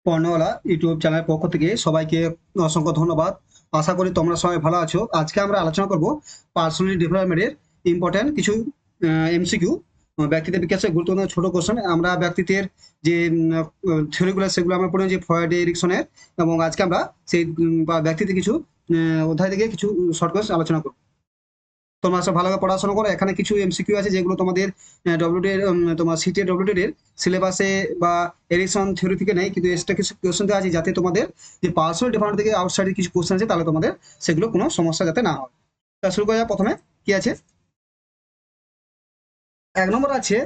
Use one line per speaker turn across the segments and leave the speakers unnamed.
পর্ণওয়ালা YouTube চ্যানেলের পক্ষ থেকে সবাইকে অসংখ্য ধন্যবাদ। আশা করি তোমরা সবাই ভালো আছো। আজকে আমরা আলোচনা করব পার্সোনালিটি ডেভেলপমেন্টের ইম্পর্টেন্ট কিছু এমসিকিউ, ব্যক্তিত্ব বিকাশের গুরুত্বপূর্ণ ছোট কোশ্চেন। আমরা ব্যক্তিত্বের যে থিওরিগুলো সেগুলো আমরা পড়ি যে ফ্রয়েড এরিকসনের, এবং আজকে আমরা সেই বা ব্যক্তিত্বের কিছু অধ্যায় থেকে কিছু শর্ট কোর্স আলোচনা করব। তোমরা সব ভালোভাবে পড়াশোনা করো। এখানে কিছু এমসিকিউ আছে যেগুলো তোমাদের ডব্লিউডি এর তোমার সিটি ডব্লিউডি এর সিলেবাসে বা এরিকসন থিওরি থেকে নেই, কিন্তু এক্সট্রা কিছু কোশ্চেন দেওয়া আছে যাতে তোমাদের যে পার্সোনাল ডিপার্টমেন্ট থেকে আউটসাইডের কিছু কোশ্চেন আছে, তাহলে তোমাদের সেগুলো কোনো সমস্যা যাতে না হয়। তা শুরু করা যাক। প্রথমে কি আছে, 1 নম্বর আছে,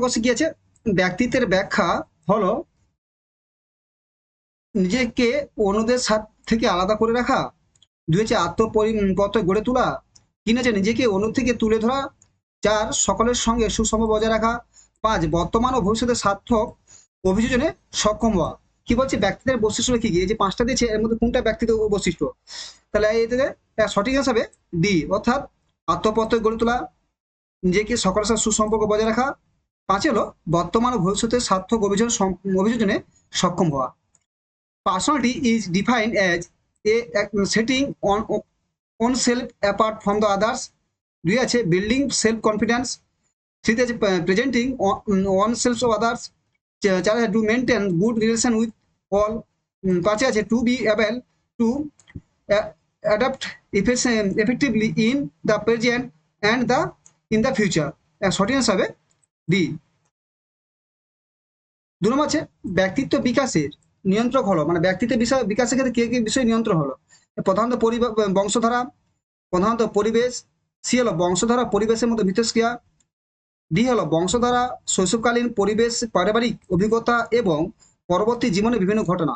কোশ্চেন কি আছে, ব্যক্তিত্বের ব্যাখ্যা হলো নিজেকে অন্যদের সাথ থেকে আলাদা করে রাখা। দুই হচ্ছে আত্মপরিপত্র গড়ে তোলা। তিন হচ্ছে নিজেকে অন্য থেকে তুলে ধরা। চার, সকলের সঙ্গে সুসম্পর্ক বজায় রাখা। পাঁচ, বর্তমান ও ভবিষ্যতের সার্থক অভিযোজনে সক্ষম হওয়া। কি বলছে ব্যক্তিদের বৈশিষ্ট্য কি কি? এই যে পাঁচটা দিয়েছে, এর মধ্যে কোনটা ব্যক্তিত্ব বৈশিষ্ট্য? তাহলে এতে সঠিক হিসাবে ডি, অর্থাৎ আত্মপত্র গড়ে তোলা, নিজেকে সকলের সাথে সুসম্পর্ক বজায় রাখা। পাঁচে হলো বর্তমান ও ভবিষ্যতের সার্থক অভিযোজনে সক্ষম হওয়া। Personality is defined as a setting oneself apart from the others. দুই আছে বিল্ডিং সেলফ কনফিডেন্স। থ্রিতে আছে প্রেজেন্টিং oneself of others। চার আছে to maintain good relation with all. পাঁচে আছে to be able to adapt effectively in the present and in the future. সঠিক হবে ডি। 2 নম্বর আছে ব্যক্তিত্ব বিকাশের নিয়ন্ত্রক হলো, মানে ব্যক্তিত্ব বিকাশের ক্ষেত্রে কে বিষয় নিয়ন্ত্রণ হলো? প্রধানত বংশধারা, প্রধানত পরিবেশ। সি হলো বংশধারা পরিবেশের মধ্যে মিথস্ক্রিয়া। ডি হলো বংশধারা, শৈশবকালীন পরিবেশ, পারিবারিক অভিজ্ঞতা এবং পরবর্তী জীবনে বিভিন্ন ঘটনা।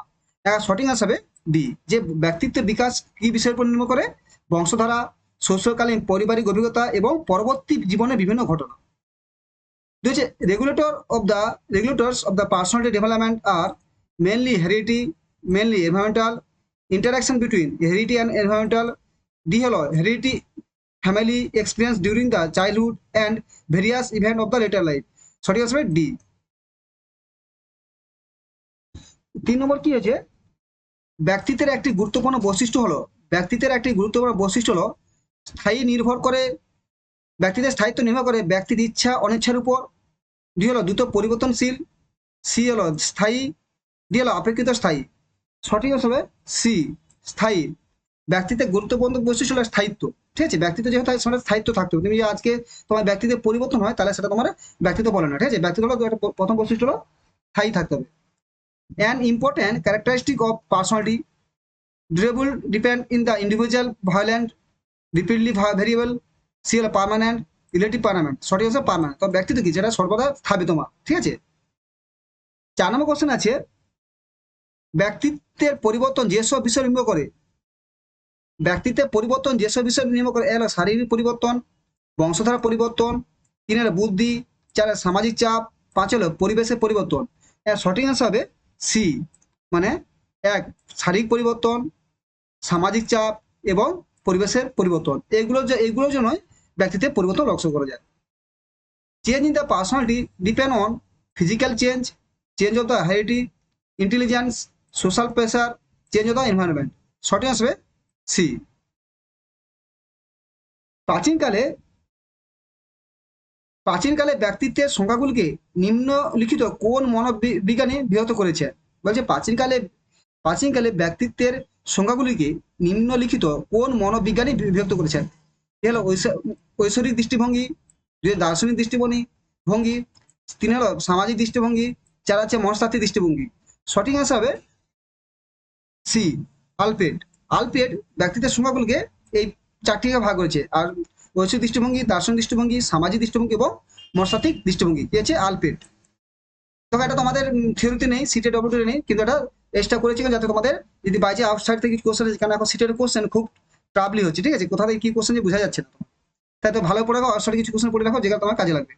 সঠিক হিসাবে ডি, যে ব্যক্তিত্বের বিকাশ কি বিষয়ের উপর নির্ভর করে? বংশধারা, শৈশবকালীন পারিবারিক অভিজ্ঞতা এবং পরবর্তী জীবনে বিভিন্ন ঘটনা। Regulators of the personality development are mainly heredity, mainly environmental, interaction between heredity and environmental, D হলো heredity, family experience during the childhood and various event of the later life. সঠিক আসবে ডি। 3 নম্বর কি হয়েছে, ব্যক্তিত্বের একটি গুরুত্বপূর্ণ বৈশিষ্ট্য হলো স্থায়ী নির্ভর করে, ব্যক্তিদের স্থায়িত্ব নির্ভর করে ব্যক্তির ইচ্ছা অনিচ্ছার উপর। ডি হলো দ্রুত পরিবর্তনশীল। সি হলো স্থায়ী। ডি হলো অপেক্ষিত স্থায়ী। সঠিক হবে সি, স্থায়ী। ব্যক্তিত্বের গুরুত্বপূর্ণ বৈশিষ্ট্য হলো স্থায়িত্ব। ঠিক আছে, ব্যক্তিত্ব যেহেতু সেটা স্থায়িত্ব থাকতে হবে। তুমি আজকে তোমার ব্যক্তিত্বের পরিবর্তন হয়, তাহলে সেটা তোমার ব্যক্তিত্ব বলে না। ঠিক আছে, ব্যক্তিত্ব হলো একটা প্রথম বৈশিষ্ট্য হলো স্থায়ী থাকতে হবে। An important characteristic of personality, durable, depend in the individual, violent, repeatedly variable. C হলো পার্মানেন্ট, রিলেটিভ পার্মানেন্ট। সঠিক হচ্ছে পার্মানেন্ট। তো ব্যক্তিত্ব কি, যেটা সর্বদা থাকবে তোমার। ঠিক আছে। 4 নম্বর কোশ্চেন আছে, ব্যক্তিত্বের পরিবর্তন যেসব বিষয় নির্ভর করে, ব্যক্তিত্বের পরিবর্তন যেসব বিষয় নির্ভর করে, এর শারীরিক পরিবর্তন, বংশধারা পরিবর্তন, 3 হলো বুদ্ধি, 4 সামাজিক চাপ, 5 হলো পরিবেশের পরিবর্তন। এর সঠিক আনসার হবে সি, মানে 1 শারীরিক পরিবর্তন, সামাজিক চাপ এবং পরিবেশের পরিবর্তন। এইগুলোর জন্যই ব্যক্তিত্বের পরিবর্তন লক্ষ্য করা যায়। Change in the personality depend on physical change of the heredity, intelligence, social pressure, change of the environment. সঠিক আসবে সি। প্রাচীনকালে প্রাচীনকালে ব্যক্তিত্বের সংখ্যাগুলিকে নিম্নলিখিত কোন মনোবিজ্ঞানী বিহত করেছে? বলছে প্রাচীনকালে ব্যক্তিত্বের সংখ্যাগুলিকে নিম্নলিখিত কোন মনোবিজ্ঞানী বিভক্ত করেছেন? এ হলো ঐশ্বরিক দৃষ্টিভঙ্গি, 2 দার্শনিক দৃষ্টিভঙ্গি, 3 হলো সামাজিক দৃষ্টিভঙ্গি, 4 হচ্ছে মনস্তাত্ত্বিক দৃষ্টিভঙ্গি। সঠিক আনসার হবে সি, আলফ্রেড। আলফ্রেড ব্যক্তিত্বের সংখ্যাগুলিকে এই 4টি ভাগ করেছে। আর ঐশ্বরিক দৃষ্টিভঙ্গি, দার্শনিক দৃষ্টিভঙ্গি, সামাজিক দৃষ্টিভঙ্গি এবং মনস্তাত্ত্বিক দৃষ্টিভঙ্গি কি আছে? আলফ্রেড। তবে এটা তোমাদের থিওরিতে নেই, সিটে ডব্লিউতে নেই, কিন্তু এটা এক্সট্রা করেছি যাতে তোমাদের যদি বাইরে আউটসাইড থেকে কোশ্চেন আছে, কারণ এখন সিটের কোশ্চেন খুব ট্রাবলি হচ্ছে। ঠিক আছে, কোথা থেকে কি কোশ্চেন যে বোঝা যাচ্ছে না। তাই তো ভালো পড়ে রাখো, আউটসাইডে কিছু কোশ্চেন পড়ে রাখো যেগুলো তোমার কাজে লাগবে।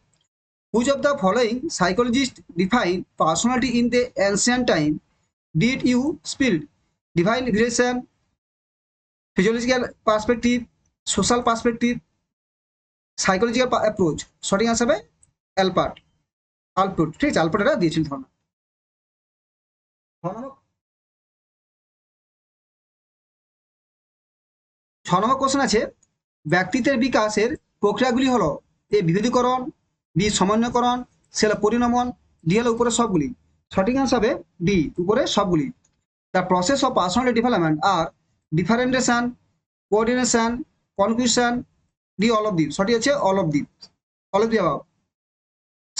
Which of the following psychologist define personality in the ancient time? Did you spirit, divine relation, physiological perspective, social perspective, psychological approach, সঠিক আনসার হবে অ্যালপার্ট, আলপোর্ট, ঠিক আছে, আলপোর্ট এটা দিয়েছিল ধারণা। ছ নম্বর কোশ্চেন আছে, ব্যক্তিত্বের বিকাশের প্রক্রিয়াগুলি হলো এ বিভেদীকরণ, বি সমন্বয়করণ, সি হলো পরিণমন, ডি হলো উপরে সবগুলি। সঠিক আনসার হবে ডি, উপরে সবগুলি। The process of personality development are differentiation, coordination, confusion, D all of the. সঠিক হচ্ছে all of the, all of the above.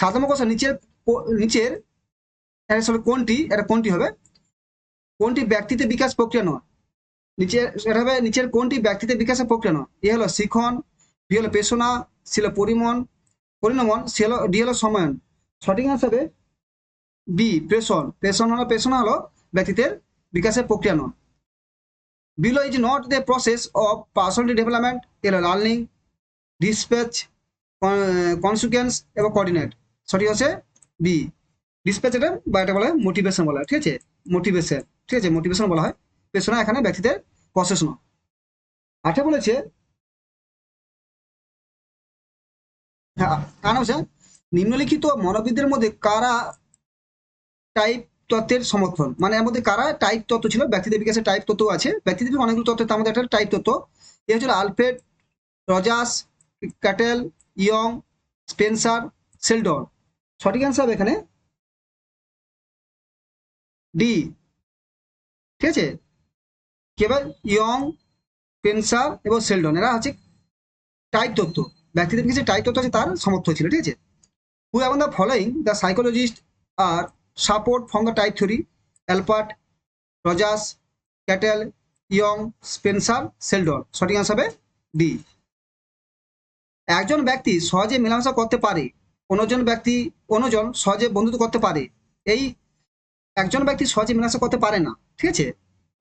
7 number question, নিচের আসলে কোনটি, এটা কোনটি হবে, কোনটি ব্যক্তিত্বের বিকাশ প্রক্রিয়া নয়? নিচে এটা হবে নিচের কোনটি ব্যক্তিত্বের বিকাশের প্রক্রিয়া নয়? এ হলো শিখন, বি হলো পেশনা, সি হলো পরিণমন, সি হলো ডি হলো সমায়ন। সঠিক আনসার হবে বি, পেশনা হলো ব্যক্তিত্বের বিকাশের প্রক্রিয়া নয়। Below is not the process of personality development, A হলো লার্নিং, ডিসপ্যাচ, কনসিকুয়েন্স এবং কোঅর্ডিনেট। সঠিক হচ্ছে বি, ডিসপ্যাচ এটা বা এটা বলে মোটিভেশন বলা হয়, ঠিক আছে, মোটিভেশন, ঠিক আছে, মোটিভেশন বলা হয়, পেশনা এখানে ব্যক্তিত্বের প্রসেস নয়। আঠে বলেছে, হ্যাঁ কারণ হচ্ছে নিম্নলিখিত মনোবিদদের মধ্যে কারা টাইপ তত্ত্বের সমর্থন, মানে এর মধ্যে কারা টাইপ তত্ত্ব ছিল, ব্যক্তিদের বিকাশের টাইপ তত্ত্ব আছে, ব্যক্তিদের অনেকগুলো তত্ত্ব, তার মধ্যে একটা টাইপ তত্ত্ব। এ হচ্ছিল আলফ্রেড, রজার্স, ক্যাটেল, ইয়ং, স্পেন্সার, সেলডন। সঠিক অ্যান্সার হবে এখানে ডি, ঠিক আছে, কেবল ইয়ং, স্পেন্সার এবং সেলডন এরা হচ্ছে টাইপ তত্ত্ব, ব্যক্তিদের বিকাশের টাইপ তত্ত্ব আছে তার সমর্থন ছিল, ঠিক আছে। Who among the following the psychologist are support from the type theory? Allport, Rogers, Cattell, ইয়ং, স্পেন্সার, সেলডন। সঠিক আনসার হবে ডি। একজন ব্যক্তি সহজে মেলামেশা করতে পারে, অন্যজন সহজে বন্ধুত্ব করতে পারে, এই একজন ব্যক্তি সহজে মেলামেশা করতে পারে না, ঠিক আছে,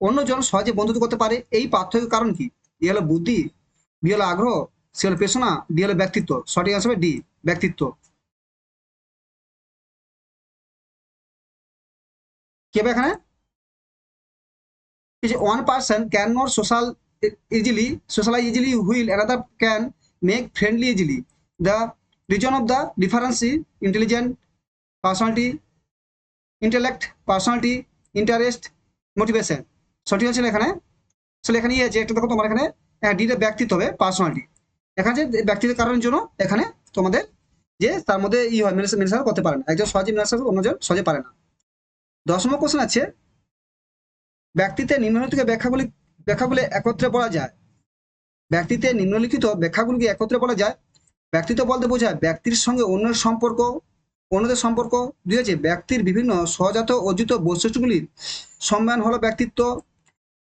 অন্যজন সহজে বন্ধুত্ব করতে পারে, এই পার্থক্যের কারণ কি? এ হলো বুদ্ধি, বি হলো আগ্রহ, সি হলো পেশনা, ডি হলো ব্যক্তিত্ব। সঠিক আনসার হবে ডি, ব্যক্তিত্ব। কি হবে এখানে? One person cannot socialize easily while another can make friendly easily. The reason of the difference is intelligent, personality, intellect, personality, interest, motivation. সঠিক হচ্ছে এখানে, আসলে এখানে আছে একটু দেখো, তোমার এখানে ডিটা ব্যক্তিত্ব হবে, পার্সোনালিটি, এখানে যে ব্যক্তিত্বের কারণের জন্য এখানে তোমাদের যে তার মধ্যে ই হয়, মেলামেশা করতে পারে না, একজন সহজে মেলামেশা করবে, অন্যজন সহজে পারে না। 10 নম্বর কোশ্চেন আছে, ব্যক্তিত্বের নিম্নলিখিত ব্যাখ্যাগুলি একত্রে বলা যায়। ব্যক্তিত্বের নিম্নলিখিত ব্যাখ্যাগুলিকে একত্রে বলা যায়। ব্যক্তিত্ব বলতে বোঝায় ব্যক্তির সঙ্গে অন্যদের সম্পর্ক, দুই হচ্ছে ব্যক্তির বিভিন্ন সহজাত অর্জিত বৈশিষ্ট্যগুলির সম্মান হলো ব্যক্তিত্ব,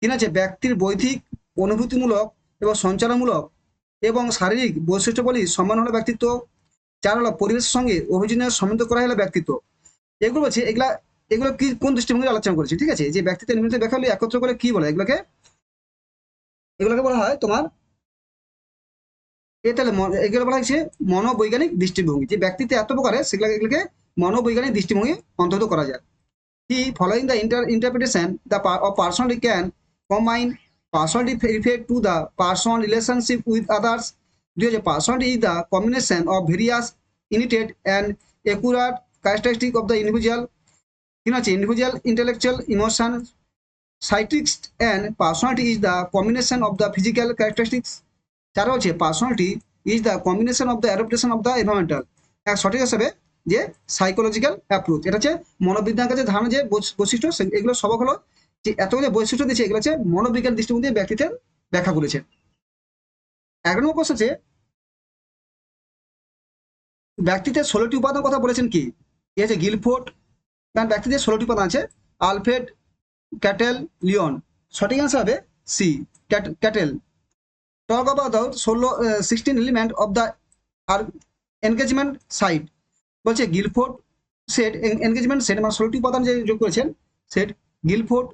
তিন আছে ব্যক্তির বৌদ্ধিক, অনুভূতিমূলক এবং সঞ্চারমূলক এবং শারীরিক বৈশিষ্ট্যগুলির সম্মান হলো ব্যক্তিত্ব, চার হলো পরিবেশের সঙ্গে অভিযোজনের সমৃদ্ধ করা হলো ব্যক্তিত্ব। এগুলো হচ্ছে এগুলো কি কোন দৃষ্টিভঙ্গি আলোচনা করেছি, ঠিক আছে, যে ব্যক্তিত্বের নিম্নলিখিত ব্যাখ্যাগুলি একত্র করে কি বলে, এগুলোকে বলা হয় তোমার তাহলে এগুলো বলা হচ্ছে মনোবৈজ্ঞানিক দৃষ্টিভঙ্গি, যে ব্যক্তিত্ব এত প্রকারে এগুলোকে মনোবৈজ্ঞানিক দৃষ্টিভঙ্গি অন্তর্ভুক্ত করা যায়। কি following the interpretation the of personality can combine personality refer to the personal relationship with others, দুই হচ্ছে personality is the combination of various inherited and accurate characteristic of the individual, তিন হচ্ছে ইন্ডিভিজুয়াল ইন্টেলেকচুয়াল ইমোশন সাইট্রিক্স and personality is the combination of the physical characteristics, চার হচ্ছে personality is the combination of the adaptation of the environmental. এক সঠিক হিসাবে যে psychological approach, এটা হচ্ছে মনোবিজ্ঞানের কাছে ধারণা যে বৈশিষ্ট্য, এগুলো সবক হলো যে এত যে বৈশিষ্ট্য দিচ্ছে, এগুলো হচ্ছে মনোবিজ্ঞান দৃষ্টিভঙ্গি দিয়ে ব্যক্তিত্বের ব্যাখ্যা বলেছে। 11 নম্বর প্রশ্ন হচ্ছে ব্যক্তিত্বের 16টি উপাদান কথা বলেছেন কি? এ হচ্ছে গিলফোর্ড, কারণ ব্যক্তিত্বের 16টি উপাদান আছে, আলফ্রেড, ক্যাটেল, লিওন। সঠিক আনসার হবে C, Cattell. Talk about the 16 element of the engagement site, বলছে গিলফোর্ড সেট, এনগেজমেন্ট সেট মানে 16টি উপাদান যে যোগ করেছেন, সেট গিলফোর্ড,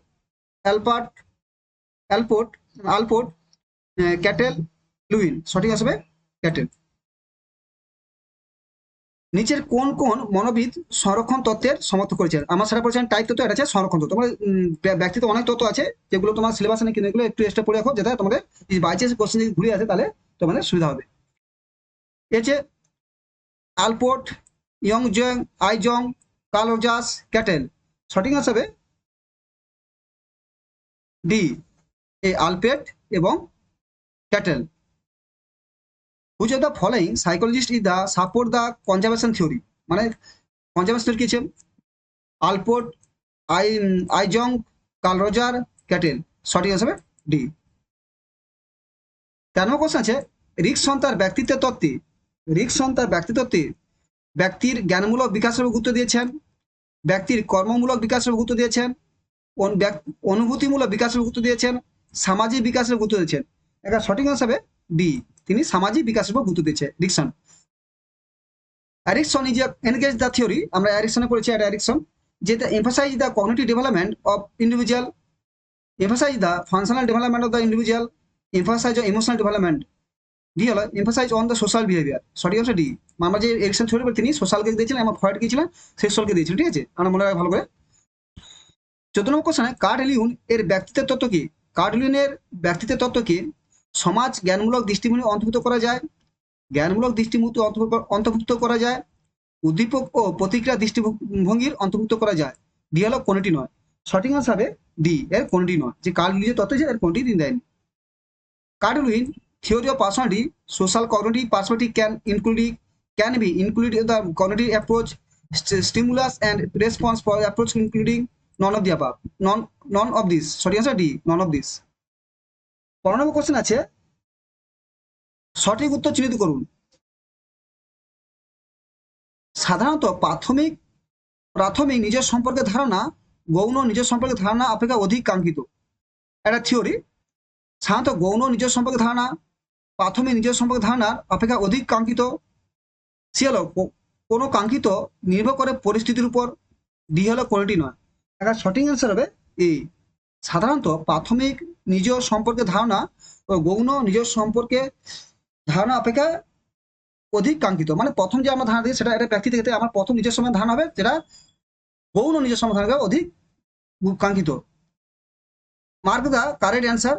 আলপোর্ট, ক্যাটেল, লুইন। সঠিক আসবে ক্যাটেল। নিচের কোন কোন মনোবিদ সংরক্ষণ তত্ত্বের সমর্থন করেছেন? আমার সেটা বলছেন টাইপ তত্ত্ব, এটা আছে সংরক্ষণ তত্ত্ব। তোমার ব্যক্তিত্ব অনেক তত্ত্ব আছে যেগুলো তোমার সিলেবাসে নেই, কিন্তু এগুলো একটু এক্সট্রা পড়ে রাখো, যাতে তোমাদের বাই চান্স কোশ্চেন যদি ঘুরে আসে তাহলে তোমাদের সুবিধা হবে। এছে আলপোর্ট, ইয়ংজং, আইজং, কার্ল রজার্স, ক্যাটেল। সঠিক আনসার হবে ডি, এই আলপেট এবং cattle. Which of the following psychologist is the support the conservation theory, মানে কনজারভেশন থিওরি কি আছে? আলপোর্ট, আই আইজং, কার্ল রজার, ক্যাটেল। সঠিক আনসার হবে ডি। 13 নম্বর কোশ্চেন আছে, রিকসন তার ব্যক্তিত্বের তত্ত্বে, রিকসন তার ব্যক্তিত্বে ব্যক্তির জ্ঞানমূলক বিকাশের উপর গুরুত্ব দিয়েছেন, ব্যক্তির কর্মমূলক বিকাশের উপর গুরুত্ব দিয়েছেন, অনুভূতিমূলক বিকাশের উপর গুরুত্ব দিয়েছেন, সামাজিক বিকাশের উপর গুরুত্ব দিয়েছেন। একটা সঠিক আনসার হবে ডি, তিনি সামাজিক বিকাশের উপর গুরুত্ব দিয়েছে Erikson. Erikson is engage the theory, আমরা অ্যারিকসনে পড়েছি, এটা অ্যারিকসন, যে emphasize the cognitive development of individual, emphasize the functional development of the individual, emphasize on emotional development, D হলো emphasize on the social behavior। সঠিক আছে ডি। আমরা যে এরিকসন থিওরি তিনি সোশ্যালকে দিয়েছিলেন এবং ফ্রয়েডকে দিয়েছিলেন সেক্সুয়ালকে দিয়েছিলেন, ঠিক আছে, আমরা মনে রাখা ভালো করে। 14 নম্বর কোশ্চেনে কার্ল লিউন এর ব্যক্তিত্বের তত্ত্ব কি? কার্ল লিউনের ব্যক্তিত্বের তত্ত্ব কি? সমাজ জ্ঞানমূলক দৃষ্টিভঙ্গি অন্তর্ভুক্ত করা যায়, জ্ঞানমূলক দৃষ্টিভঙ্গি অন্তর্ভুক্ত করা যায়, উদ্দীপক ও প্রতিক্রিয়া দৃষ্টিভঙ্গির অন্তর্ভুক্ত করা যায়। ডি হলো কোনটি নয়। সঠিক আনসার হবে ডি, এর কোনটি নয়, যে কার্ল লিউনের তত্ত্ব এর কোনটি দিন দেয়নি। Carl Lewin theory of personality, social cognitive perspective can be included the cognitive approach, stimulus and response for approach including none of the above, none of this। সঠিক answer D, none of this। 15 number question আছে, সঠিক উত্তর চিহ্নিত করুন। সাধারণত প্রাথমিক নিজের সম্পর্কে ধারণা গৌণ নিজের সম্পর্কে ধারণা অপেক্ষা অধিক কাঙ্ক্ষিত। একটা থিওরি, সাধারণত গৌণ নিজের সম্পর্কে ধারণা প্রাথমিক নিজের সম্পর্কে ধারণার অপেক্ষা অধিক কাঙ্ক্ষিত। সি হলো কোনো কাঙ্ক্ষিত নির্ভর করে পরিস্থিতির উপর। ডি হলো কোনটি নয়। একটা সঠিক অ্যান্সার হবে এ, সাধারণত প্রাথমিক নিজ সম্পর্কে ধারণা ও গৌণ নিজের সম্পর্কে ধারণা অপেক্ষা অধিক কাঙ্ক্ষিত, মানে প্রথম যে আমরা ধারণা দিই সেটা একটা ব্যক্তি থেকে আমার প্রথম নিজের সময় ধারণা হবে, যেটা গৌণ নিজের সময় ধারণা অধিক কাঙ্ক্ষিত। Mark the correct answer.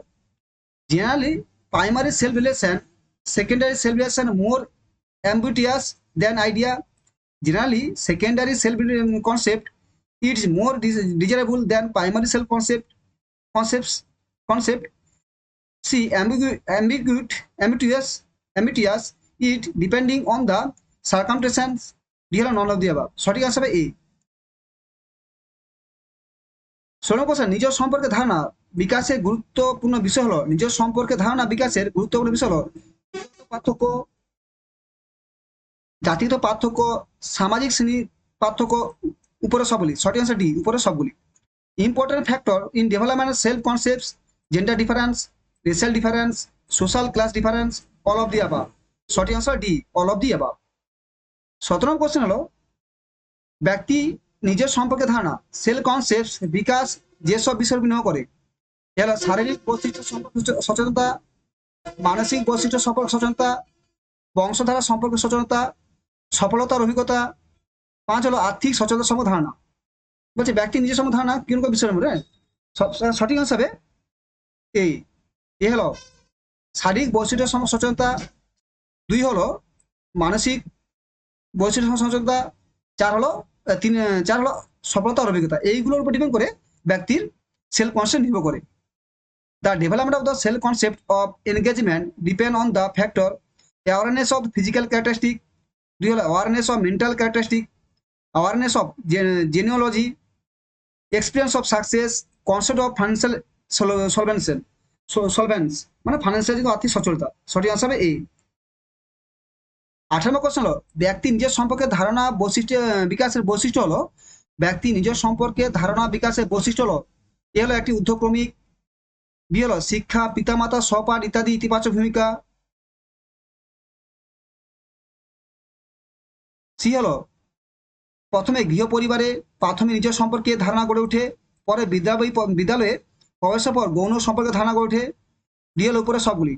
Generally primary self relation, secondary self relation more ambiguous than idea. Generally secondary self concept is more desirable than primary self concept. See ambiguous it depending on the circumstances. None of the above। সঠিক answer হবে এ। 16 question, নিজের সম্পর্কে ধারণা বিকাশের গুরুত্বপূর্ণ বিষয় হলো, নিজের সম্পর্কে ধারণা বিকাশের গুরুত্বপূর্ণ বিষয় হলো পার্থক্য, জাতিগত পার্থক্য, সামাজিক শ্রেণী পার্থক্য, উপরে সবগুলি। সঠিক আনসার ডি, উপরে সবগুলি। Important factor in development self concepts, gender difference, racial difference, social class difference, all of the above. সঠিক answer D, all of the above. 17 question হলো, ব্যক্তি নিজের সম্পর্কে ধারণা সেলফ কনসেপ্টস বিকাশ যেসব বিষয় বিনিয়োগ করে, এরা শারীরিক বৈশিষ্ট্য সম্পর্কে সচেতনতা, মানসিক বৈশিষ্ট্য সম্পর্কে সচেতনতা, বংশধারা সম্পর্কে সচেতনতা, সফলতার অভিজ্ঞতা। 5 হলো আর্থিক সচেতনতা সম্পর্কে ধারণা। বলছে ব্যক্তি নিজের সম্পর্কে ধারণা কোন কোন বিষয়ের মধ্যে, সঠিক আনসার হবে এ হলো শারীরিক বৈশিষ্ট্য সম্পর্কে সচেতনতা, 2 হলো মানসিক বৈশিষ্ট্য সম্পর্কে সচেতনতা, 4 হলো সফলতার অভিজ্ঞতা। এইগুলোর উপর ডিপেন্ড করে ব্যক্তির সেলফ কনসেপ্ট নির্ভর করে। The development of the self concept of engagement depend on the factor awareness of physical characteristic, awareness of mental characteristic, awareness of genealogy, experience of success, concept of financial solvence, মানে financial আর্থিক সচ্ছলতা। সঠিক answer হবে এ। 18 question হলো, ব্যক্তি নিজের সম্পর্কে ধারণা বৈশিষ্ট্য বিকাশের বৈশিষ্ট্য হলো, ব্যক্তি নিজের সম্পর্কে ধারণা বিকাশের বৈশিষ্ট্য হলো, এ হলো একটি ঊর্ধ্বক্রমিক, বি হলো শিক্ষা, পিতামাতা, সহপাঠ ইত্যাদি ইতিবাচক ভূমিকা, সি হলো প্রথমে গৃহ পরিবারে প্রাথমিক নিজের সম্পর্কে ধারণা গড়ে ওঠে, পরে বিদ্যালয়ে প্রবেশের পর গৌণ সম্পর্কে ধারণা গড়ে ওঠে। ডি হলো উপরে সবগুলি।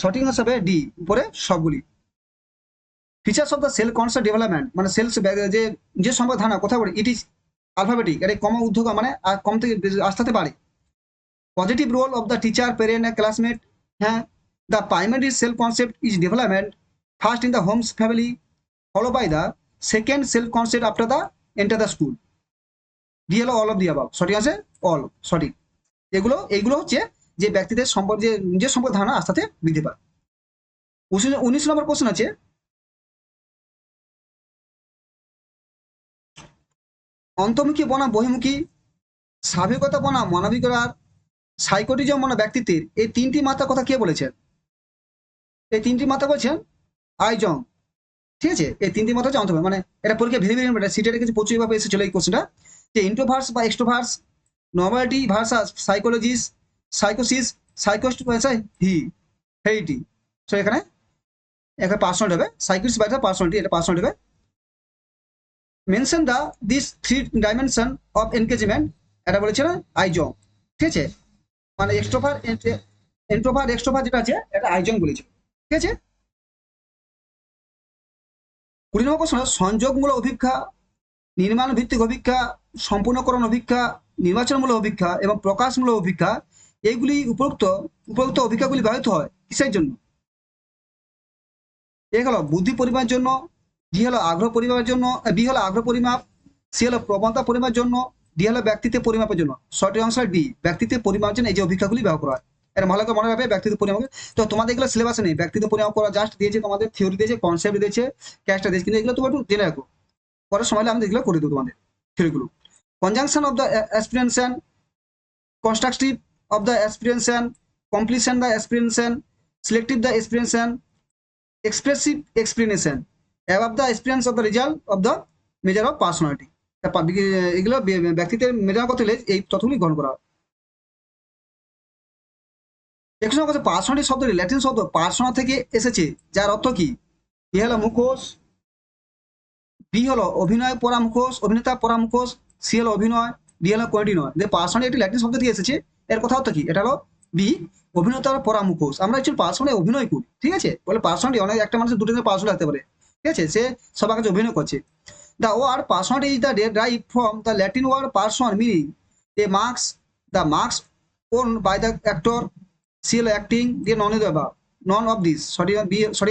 সঠিক হিসাবে ডি, উপরে সবগুলি। Features of the self concept development, মানে সেলফ যে নিজের সম্পর্কে ধারণা কোথায় বলি, ইট ইজ আলফাবেটিক, এটা কম উদ্যোগ মানে কম থেকে আসতে পারে। Positive role of the teacher, parent, classmate. হ্যাঁ, the primary self concept is development first in the homes family, follow by the second self concept after the enter the school. D হলো all of the above, সঠিক আছে all, সঠিক। এইগুলো হচ্ছে যে ব্যক্তিদের সম্পর্কে নিজের সম্পর্কে ধারণা আস্তে আস্তে বৃদ্ধি পায়। 19 নম্বর কোশ্চেন আছে, অন্তর্মুখী বনাম বহির্মুখী, স্বাভাবিকতা বনাম মানবিকতার, সাইকোটিজম বনাম ব্যক্তিত্বের, এই তিনটি মাত্রার কথা কে বলেছেন? এই তিনটি মাত্রা বলছেন আইজং। ঠিক আছে, এই তিনটি মাত্রা জানতে হবে, মানে এটা পরীক্ষা ভেরি ভেরি ইম্পর্টেন্ট, সিটের কিছু প্রচুর ভাবে এসেছিল এই কোশ্চেনটা, যে ইন্ট্রোভার্স বা এক্সট্রোভার্স, নর্মালিটি ভার্সাস সাইকোলজিস, সাইকোসিস, সাইকোস্ট হি হেরিটি। সো এখানে পার্সোনাল হবে, সাইকোসিস বাই পার্সোনালিটি, এটা পার্সোনাল হবে। Mention the this three dimension of engagement, এটা বলেছে না আইজং। ঠিক আছে, মানে এক্সট্রোভার যেটা আছে এটা আইজং বলেছে। ঠিক আছে, 20 নম্বর কোশ্চেন, সংযোগমূলক অভিজ্ঞা, নির্মাণ ভিত্তিক অভিজ্ঞা, সম্পূর্ণকরণ অভিজ্ঞা, নির্বাচনমূলক অভিজ্ঞা এবং প্রকাশমূলক অভিজ্ঞা, এইগুলি উপরোক্ত অভিজ্ঞাগুলি ব্যবহৃত হয় কিসের জন্য? এ হলো বুদ্ধি পরিমাপের জন্য, ডি হলো আগ্রহ পরিমাপের জন্য, বি হলো আগ্রহ পরিমাপ, সি হলো প্রবণতা পরিমাপের জন্য, ডি হলো ব্যক্তিত্বের পরিমাপের জন্য। সঠিক আনসার ডি, ব্যক্তিত্বের পরিমাপের জন্য এই যে অভিজ্ঞাগুলি ব্যবহার করা হয়। এটা ভালো করে মনে রাখবে, ব্যক্তিত্ব পরিমাপ। তো তোমাদের এগুলো সিলেবাসে নেই, ব্যক্তিত্ব পরিমাপ করা জাস্ট দিয়েছে, তোমাদের থিওরি দিয়েছে, কনসেপ্ট দিয়েছে, ক্যাশটা দিয়েছে, কিন্তু এগুলো তোমার একটু জেনে রাখো, পরের সময় আমি এগুলো করে দেবো তোমাদের থিওরিগুলো। Conjunction of the aspiration, constructive of the aspiration, completion the aspiration, selective the aspiration, expressive explanation, above the experience of the result of the measure of personality. এগুলো ব্যক্তিত্বের মেজার করতে হলে এই তথ্যগুলি গ্রহণ করা হয়। 21 নম্বর কথা, পার্সোনালিটি শব্দটি ল্যাটিন শব্দ পার্সোনা থেকে এসেছে, যার অর্থ কি? এ হলো মুখোশ, বি হলো অভিনয় পরা মুখোশ, অভিনেতা পরা মুখোশ, সি হলো অভিনয়, ডি হলো কোয়েডি নয়। যে পার্সোনালি একটি ল্যাটিন শব্দ থেকে এসেছে, এর কথা হতো কি? এটা হলো বি, অভিনেতার পরা মুখোশ। আমরা অ্যাকচুয়ালি পার্সোনালি অভিনয় করি, ঠিক আছে, বলে পার্সোনালি অনেক একটা মানুষের দুটো পার্সোনালি থাকতে পারে, ঠিক আছে, সে সবার কাছে অভিনয় করছে। The word personality is the derive from the Latin word person, meaning a masks, the masks worn by the actor, C হলো অ্যাক্টিং, দিয়ে none of this, sorry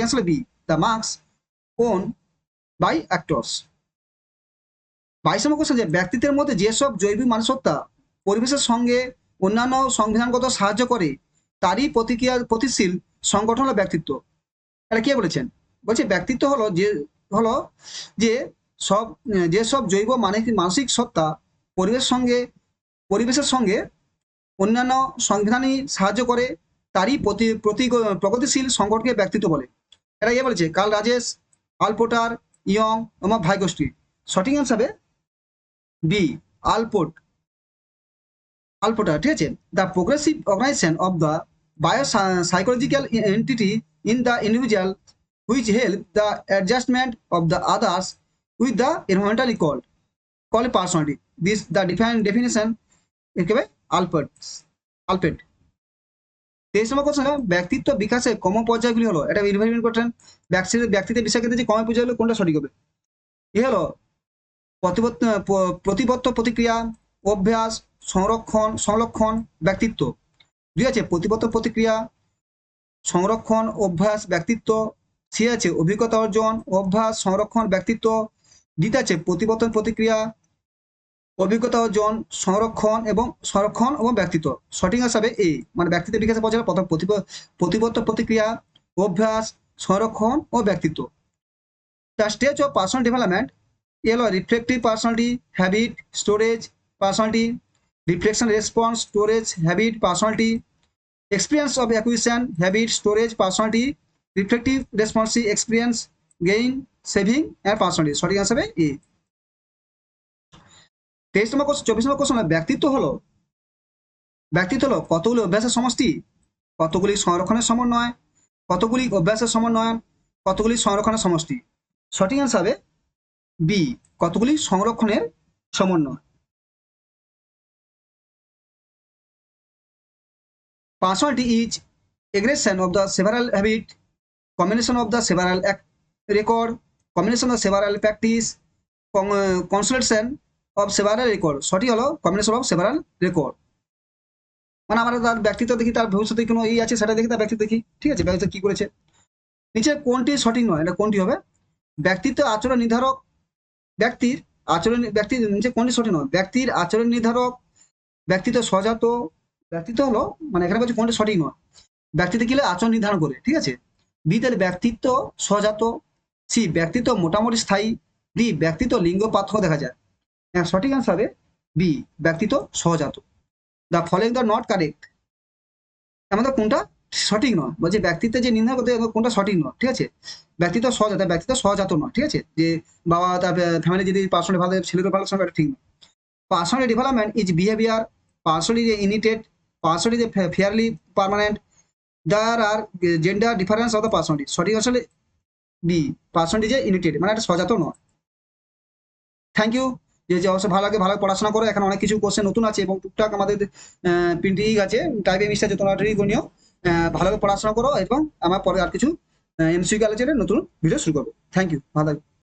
answer B, the masks worn by actors. 22 number question, যে ব্যক্তিত্বের মধ্যে যেসব জৈবিক মানসত্তা পরিবেশের সঙ্গে অন্যান্য সংবিধানগত সাহায্য করে, তারই প্রতিশীল সংগঠন হলো ব্যক্তিত্ব। এটা কে বলেছেন? বলছে ব্যক্তিত্ব হলো যে যেসব জৈব মানসিক সত্তা পরিবেশের সঙ্গে অন্যান্য সংবিধানই সাহায্য করে, তারই প্রগতিশীল সংগঠনকে ব্যক্তিত্ব বলে। এটা বলেছে কার্ল রাজেশ, আল পোর্টার, ইয়ং এবং ভাইগোস্টি। সঠিক অ্যান্সার হবে বি, আলপোর্টার। ঠিক আছে, the progressive organisation of the biopsychological entity in the individual which help the adjustment of the others with the environmentally call personality, this the definition একেবারে Allport. 23 নম্বর question, ব্যক্তিত্ব বিকাশের কম পর্যায়গুলি হলো, এটা ভেরি ইম্পর্টেন্ট, ব্যক্তিত্বের বিষয় ক্ষেত্রে যে কম পর্যায় হলো কোনটা সঠিক হবে? এ হলো প্রতিবদ্ধ প্রতিক্রিয়া, অভ্যাস, সংরক্ষণ, ব্যক্তিত্ব। দুই আছে প্রতিবদ্ধ প্রতিক্রিয়া, সংরক্ষণ, অভ্যাস, ব্যক্তিত্ব। সি আছে অভিজ্ঞতা অর্জন, অভ্যাস, সংরক্ষণ, ব্যক্তিত্ব। ডিতে আছে প্রতিবদ্ধ প্রতিক্রিয়া, অভিজ্ঞতা অর্জন, সংরক্ষণ এবং ব্যক্তিত্ব। সঠিক হিসাবে এ, মানে ব্যক্তিত্বের বিকাশের পর্যায়ে প্রথম প্রতিবদ্ধ প্রতিক্রিয়া, অভ্যাস, সংরক্ষণ ও ব্যক্তিত্ব। The stage of personal development হলো reflective personality, habit, storage personality, reflection response, storage, habit, personality, experience of acquisition, habit, storage, personality, reflective response, experience, gain, saving and personality. সঠিক আনসার হবে এ। 24 নম্বর কোশ্চেন, ব্যক্তিত্ব হলো কতগুলি অভ্যাসের সমষ্টি, কতগুলি সংরক্ষণের সমন্বয়, কতগুলি অভ্যাসের সমন্বয়, কতগুলি সংরক্ষণের সমষ্টি। সঠিক আনসার হবে বি, কতগুলি সংরক্ষণের সমন্বয়। Personality is aggregation of the several habit, combination of the several record, combination of several practice, consolidation of several record. সঠিক হলো combination of several record। মানে আমরা তার ব্যক্তিত্ব দেখি, তার ভবিষ্যতে কোনো আছে সেটা দেখি, তার ব্যক্তিত্ব দেখি, ঠিক আছে, ব্যক্তিত্ব কি করেছে। নিচে কোনটি সঠিক নয়, এটা কোনটি হবে? ব্যক্তিত্ব আচরণ নির্ধারক, ব্যক্তির ব্যক্তির নিচে কোনটি সঠিক নয়? ব্যক্তির আচরণ নির্ধারক, ব্যক্তিত্ব সজাত, ব্যক্তিত্ব হলো মানে এখানে বলছে কোনটি সঠিক নয়, ব্যক্তিত্ব কি হলো আচরণ নির্ধারণ করে, ঠিক আছে। বি তাহলে ব্যক্তিত্ব সজাত, সি ব্যক্তিত্ব মোটামুটি স্থায়ী, ডি ব্যক্তিত্ব লিঙ্গ পার্থক্য দেখা যায়। হ্যাঁ, সঠিক আনসার হবে বি ব্যক্তিত্ব সহজাত। The following the not correct, আমাদের কোনটা সঠিক নয়, বলছে ব্যক্তিত্ব যে নির্ণয় করতে হবে কোনটা সঠিক নয়, ঠিক আছে। ব্যক্তিত্ব সহজাত, ব্যক্তিত্ব সহজাত নয়, ঠিক আছে, যে বাবা তার ফ্যামিলি যদি পার্সোনালি ভালো ছেলেরও ভালো সঙ্গে ঠিক নয়। Personal development is behaviour, personally যে ইনিটেড, পার্সোনালি যে fairly permanent, there are gender difference of the personality, সঠিক আসলে বি পার্সোনালি যে ইনিটেড মানে একটা সজাত নয়। Thank you. যে অবশ্যই ভালো লাগে, ভালো পড়াশোনা করো, এখন অনেক কিছু কোশ্চেন নতুন আছে এবং টুকটাক আমাদের প্রিন্টিং আছে, টাইপে মিস্টার যে তোমরা রেডি করে নিও, ভালোভাবে পড়াশোনা করো এবং আমার পরে আর কিছু এমসিকিউ আলোচনায় নতুন ভিডিও শুরু করবো। থ্যাংক ইউ, ভালো থাকবে।